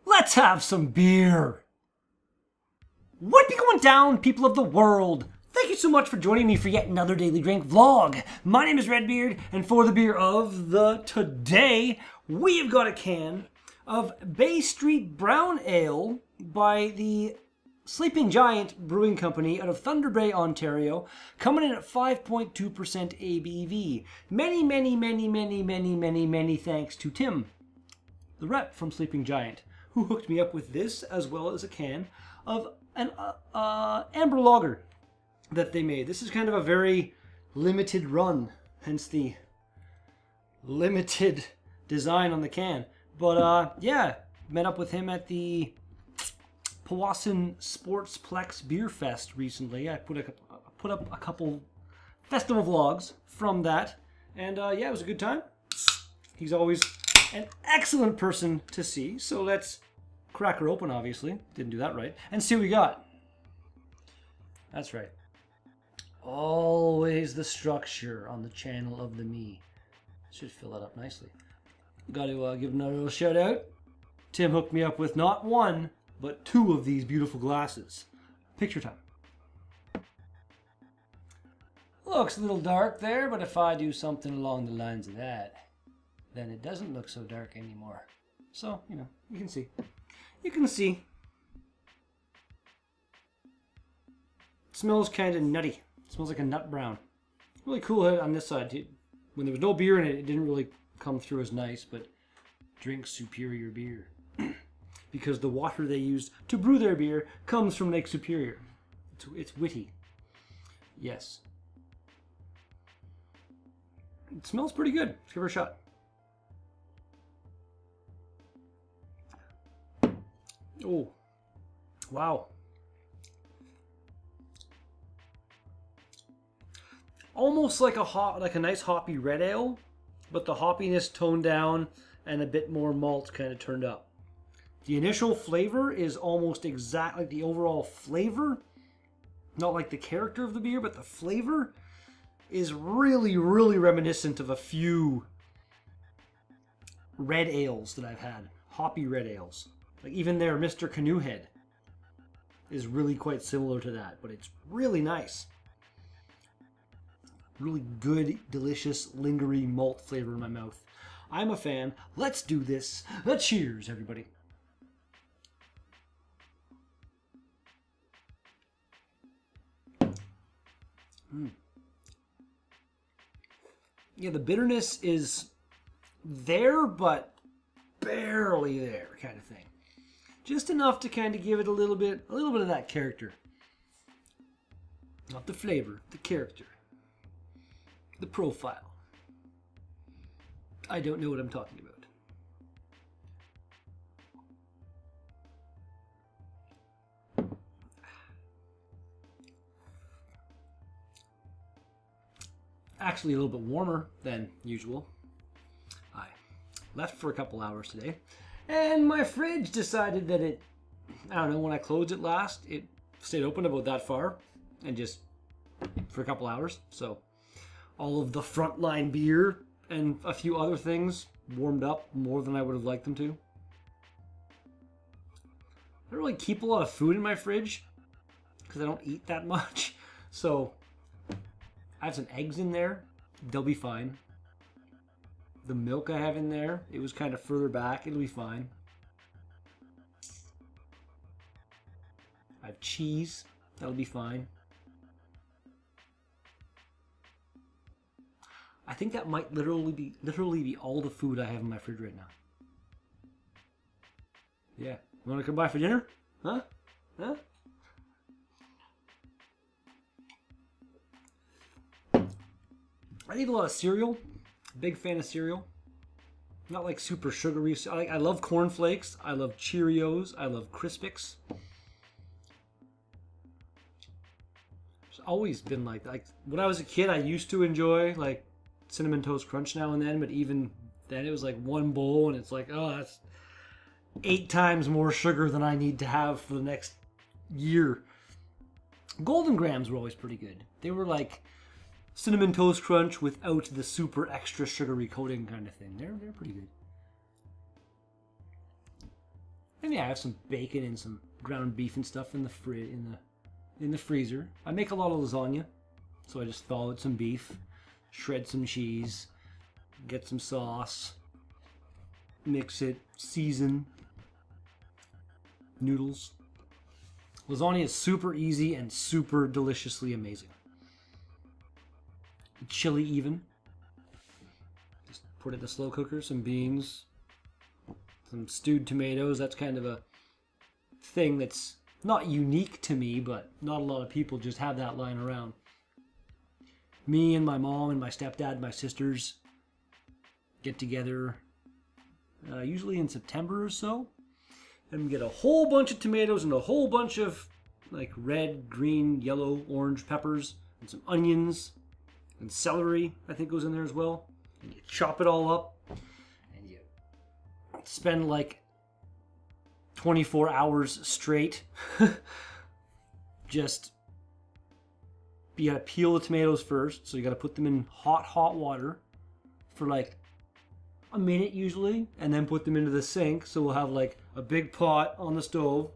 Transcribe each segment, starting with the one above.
Let's have some beer. What be going down, people of the world? Thank you so much for joining me for yet another Daily Drink vlog. My name is Redbeard, and for the beer of the today, we've got a can of Bay Street Brown Ale by the Sleeping Giant Brewing Company out of Thunder Bay, Ontario, coming in at 5.2% ABV. Many thanks to Tim, the rep from Sleeping Giant, who hooked me up with this as well as a can of an amber lager that they made. This is kind of a very limited run, hence the limited design on the can. But yeah, met up with him at the Powassan Sportsplex Beer Fest recently. I put up a couple festival vlogs from that, and yeah, it was a good time. He's always an excellent person to see, so let's crack her open, obviously. Didn't do that right. And see what we got. That's right. Always the structure on the channel of the me. Should fill that up nicely. Got to give another little shout out. Tim hooked me up with not one, but two of these beautiful glasses. Picture time. Looks a little dark there, but if I do something along the lines of that, then it doesn't look so dark anymore. So, you know, you can see. You can see. It smells kind of nutty. It smells like a nut brown. Really cool on this side. When there was no beer in it, it didn't really come through as nice, but drink superior beer. Because the water they used to brew their beer comes from Lake Superior. It's witty. Yes. It smells pretty good. Let's give her a shot. Oh, wow. Almost like a nice hoppy red ale, but the hoppiness toned down and a bit more malt kind of turned up. The initial flavor is almost exactly the overall flavor, not like the character of the beer, but the flavor is really reminiscent of a few red ales that I've had, hoppy red ales. Like even their Mr. Canoe Head is really quite similar to that, but it's really nice. Really good, delicious, lingery malt flavor in my mouth. I'm a fan. Let's do this. Cheers, everybody. Yeah, the bitterness is there, but barely there, kind of thing. Just enough to kind of give it a little bit of that character. Not the flavor, the character. The profile. I don't know what I'm talking about. Actually a little bit warmer than usual. I left for a couple hours today, and my fridge decided that I don't know, when I closed it last, it stayed open about that far, and just for a couple hours, so all of the Frontline beer and a few other things warmed up more than I would have liked them to. I don't really keep a lot of food in my fridge because I don't eat that much, so I have some eggs in there. They'll be fine. The milk I have in there, it was kind of further back. It'll be fine. I have cheese. That'll be fine. I think that might literally be all the food I have in my fridge right now. Yeah. You want to come by for dinner? Huh? Huh? I eat a lot of cereal. Big fan of cereal. Not like super sugary. I love Corn Flakes. I love Cheerios. I love Crispix. It's always been like when I was a kid, I used to enjoy like Cinnamon Toast Crunch now and then, but even then it was like one bowl and it's like, oh, that's 8 times more sugar than I need to have for the next year. Golden Grams were always pretty good. They were like Cinnamon Toast Crunch without the super extra sugary coating kind of thing. They're pretty good. And yeah, I have some bacon and some ground beef and stuff in the freezer. I make a lot of lasagna, so I just thaw out some beef, shred some cheese, get some sauce, mix it, season, noodles. Lasagna is super easy and super deliciously amazing. Chili even. Just put it in the slow cooker, some beans, some stewed tomatoes. That's kind of a thing that's not unique to me, but not a lot of people just have that lying around. Me and my mom and my stepdad and my sisters get together usually in September or so, and we get a whole bunch of tomatoes and a whole bunch of like red, green, yellow, orange peppers and some onions and celery, I think, goes in there as well. And you chop it all up and you spend like 24 hours straight just, you gotta peel the tomatoes first, so you gotta put them in hot water for like a minute usually, and then put them into the sink. So we'll have like a big pot on the stove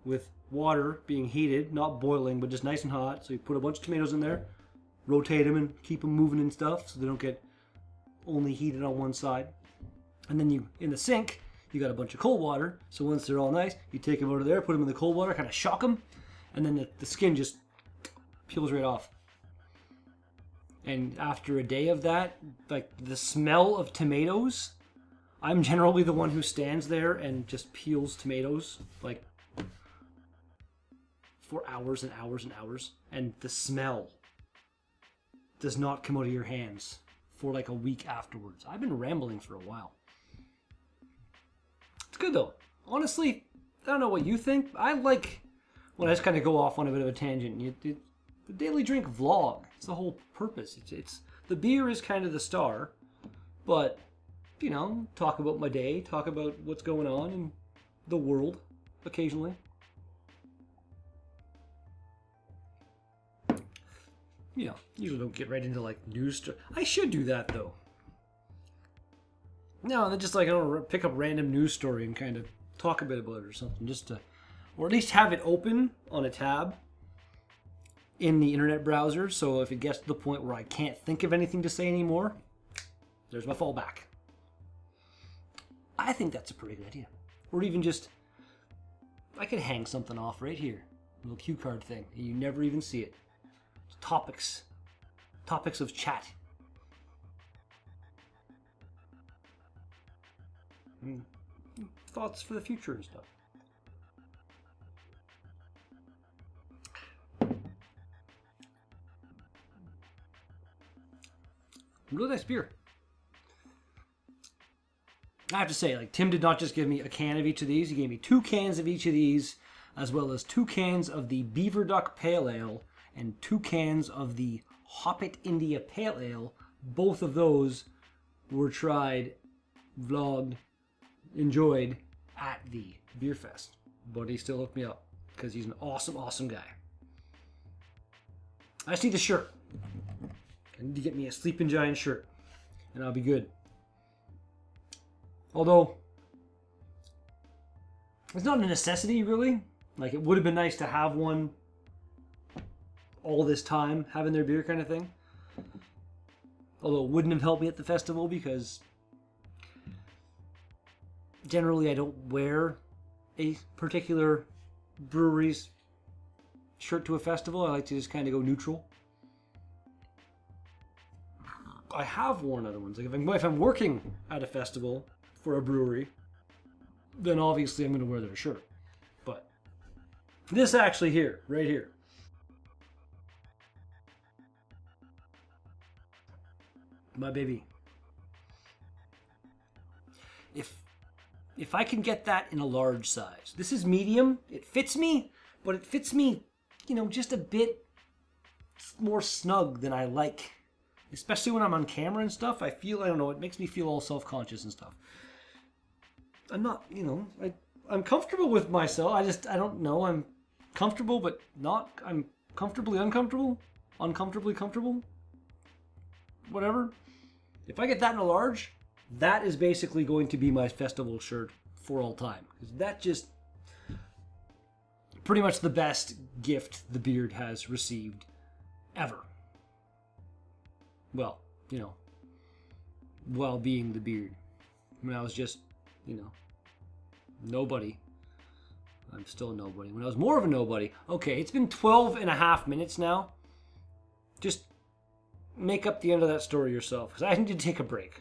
with water being heated, not boiling, but just nice and hot. So you put a bunch of tomatoes in there, rotate them and keep them moving and stuff so they don't get only heated on one side. And then you, in the sink, you got a bunch of cold water. So once they're all nice, you take them out of there, put them in the cold water, kind of shock them, and then the skin just peels right off. And after a day of that, like the smell of tomatoes, I'm generally the one who stands there and just peels tomatoes like for hours and hours and hours. And the smell does not come out of your hands for like a week afterwards. I've been rambling for a while. It's good though. Honestly, I don't know what you think. I like when I just kind of go off on a bit of a tangent. The Daily Drink vlog. It's the whole purpose. It's the beer is kind of the star, but you know, talk about my day, talk about what's going on in the world occasionally. You know, usually don't get right into like news. I should do that though. No, then just like I don't pick up random news story and kind of talk a bit about it or something, just to, or at least have it open on a tab in the internet browser, so if it gets to the point where I can't think of anything to say anymore, there's my fallback. I think that's a pretty good idea. Or even just, I could hang something off right here. A little cue card thing, and you never even see it. Topics. Topics of chat. Thoughts for the future and stuff. Really nice beer. I have to say, like, Tim did not just give me a can of each of these. He gave me 2 cans of each of these, as well as 2 cans of the Beaver Duck Pale Ale and 2 cans of the Hoppit India Pale Ale. Both of those were tried, vlogged, enjoyed at the Beer Fest. But he still hooked me up because he's an awesome, awesome guy. I just need the shirt. I need to get me a Sleeping Giant shirt, and I'll be good. Although, it's not a necessity, really. Like, it would have been nice to have one all this time, having their beer kind of thing. Although, it wouldn't have helped me at the festival, because generally I don't wear a particular brewery's shirt to a festival. I like to just kind of go neutral. I have worn other ones. Like if I'm working at a festival for a brewery, then obviously I'm going to wear their shirt. But this actually here, right here, my baby. If I can get that in a large size. This is medium. It fits me, but it fits me, you know, just a bit more snug than I like. Especially when I'm on camera and stuff, I don't know, it makes me feel all self-conscious and stuff. I'm not, you know, I'm comfortable with myself. I don't know, I'm comfortable, but not, I'm comfortably uncomfortable, uncomfortably comfortable, whatever. If I get that in a large, that is basically going to be my festival shirt for all time. That just pretty much the best gift the beard has received ever. Well, you know, while being the beard. When I was just, you know, nobody. I'm still a nobody. When I was more of a nobody. Okay, it's been 12 and a half minutes now. Just make up the end of that story yourself, because I need to take a break.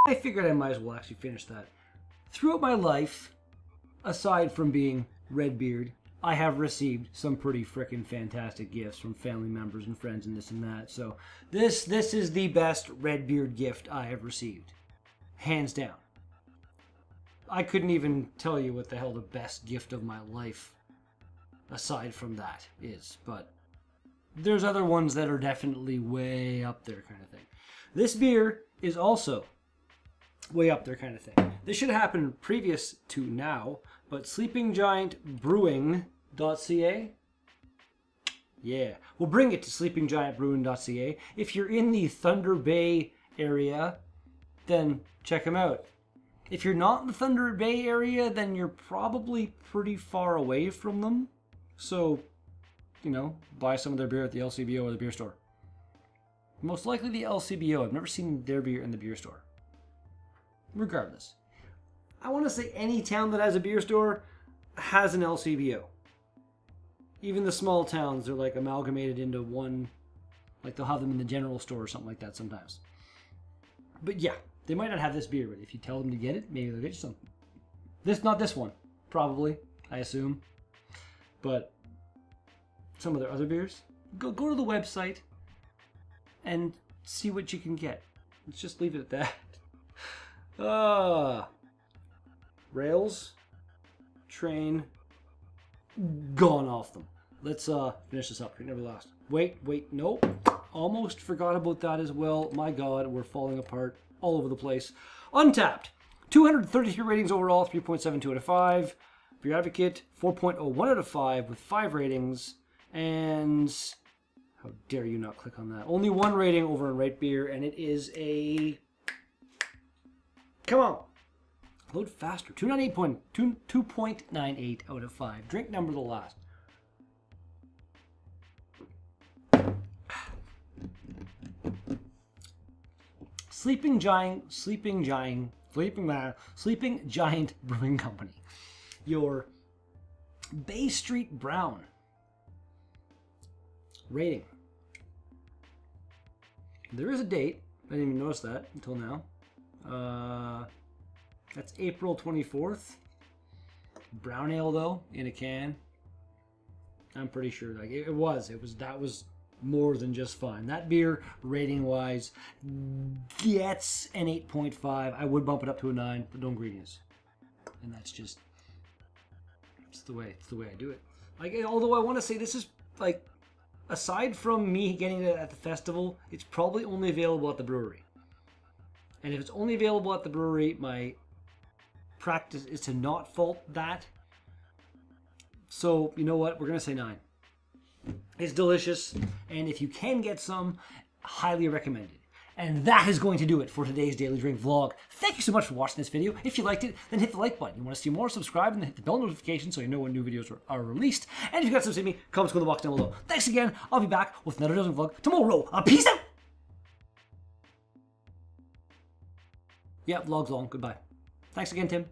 I figured I might as well actually finish that. Throughout my life, aside from being Redbeard, I have received some pretty frickin' fantastic gifts from family members and friends and this and that. So this is the best Redbeard gift I have received. Hands down. I couldn't even tell you what the hell the best gift of my life aside from that is, but there's other ones that are definitely way up there kind of thing. This beer is also way up there kind of thing. This should have happened previous to now, but sleepinggiantbrewing.ca. Yeah, we'll bring it to sleepinggiantbrewing.ca. If you're in the Thunder Bay area, then check them out. If you're not in the Thunder Bay area, then you're probably pretty far away from them. So, you know, buy some of their beer at the LCBO or the beer store. Most likely the LCBO. I've never seen their beer in the beer store. Regardless, I want to say any town that has a beer store has an LCBO. Even the small towns, they're like amalgamated into one, like they'll have them in the general store or something like that sometimes. But yeah, they might not have this beer, but if you tell them to get it, maybe they'll get you some. Not this one, probably, I assume. But some of their other beers, go to the website and see what you can get. Let's just leave it at that. Rails, train, gone off them. Let's finish this up. Never last. Wait, nope. Almost forgot about that as well. My God, we're falling apart all over the place. Untapped, 233 ratings overall, 3.72 out of 5. Beer Advocate, 4.01 out of 5 with 5 ratings. And how dare you not click on that? Only 1 rating over on Rate Beer, and it is a... Come on. Load faster. 2.98 out of 5. Drink number the last. Sleeping Giant Brewing Company. Your Bay Street Brown. Rating. There is a date. I didn't even notice that until now. That's April 24th. Brown ale though, in a can. I'm pretty sure that was more than just fine. That beer, rating wise, gets an 8.5. I would bump it up to a 9, but no ingredients. And that's just, it's the way I do it. Like, although I want to say this is like, aside from me getting it at the festival, it's probably only available at the brewery. And if it's only available at the brewery, my practice is to not fault that. So, you know what? We're going to say 9. It's delicious, and if you can get some, highly recommended. And that is going to do it for today's Daily Drink vlog. Thank you so much for watching this video. If you liked it, then hit the like button. You want to see more, subscribe, and hit the bell notification so you know when new videos are released. And if you've got something to say to me, comments in the box down below. Thanks again. I'll be back with another Daily Drink vlog tomorrow. Peace out! Yeah, vlog's long. Goodbye. Thanks again, Tim.